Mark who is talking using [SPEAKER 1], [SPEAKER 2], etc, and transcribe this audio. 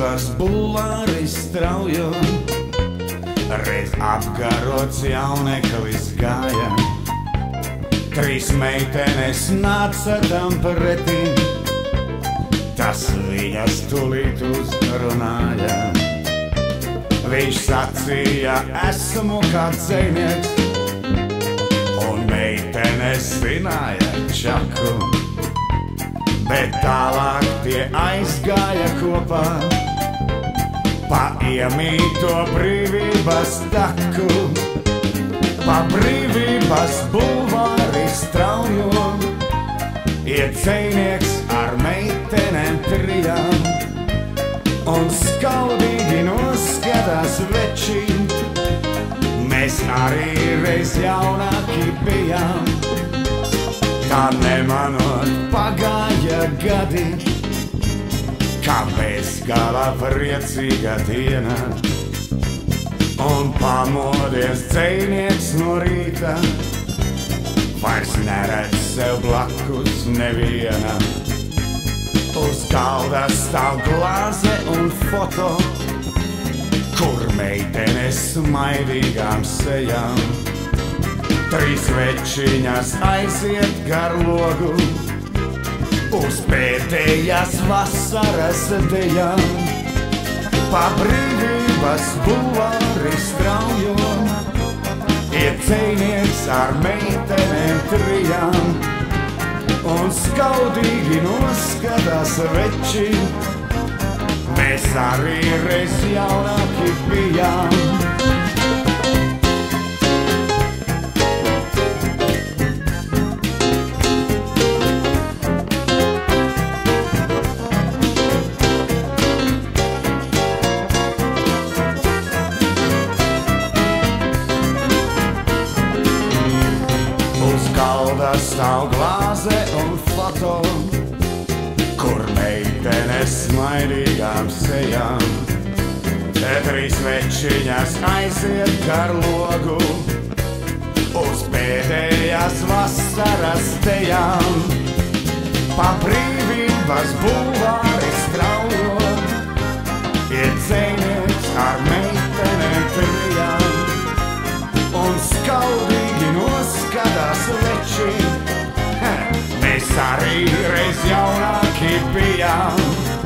[SPEAKER 1] brīvības bulvāri straujo, reiz apgarots jauneklis gāja. 3 meitenes nāca tam pretī, tas viņas tūlīt uzrunāja. Viņš sacīja, esmu kāds dzejnieks, un meitenes zināja čaku. Bet tālāk tie aizgāja kopā pa iemīto brīvības taku. Pa brīvības bulvāri straujo, iet dzejnieks ar meitenēm trijām, un skaudīgi noskatās veči. Mēs arī reiz jaunāki bijām, tā nemanot pagāja gadi, kā bez gala priecīga diena. Un pamodies dzejnieks no rīta, vairs neredz sev blakus neviena. Uz galda stāv glāze un foto, kur meitenes smaidīgām sejām. 3 večiņas aiziet gar logu uz pēdējās vasaras dejām. Pa brīvības bulvāri straujo, iet dzejnieks ar meitenēm trijām, un skaudīgi noskatās veči. Mēs arī reiz jaunāki bijām. Galda stāv glāze un foto, kur meitenes smaidīgām sejām. 3 večiņas aiziet gar logu uz pēdējās vasaras dejām. Pa brīvības bulvāri straujo, iet dzejnieks ar meitenēm trijām, un skaudīgi noskatās veči. Mēs arī reiz jaunāki bijām.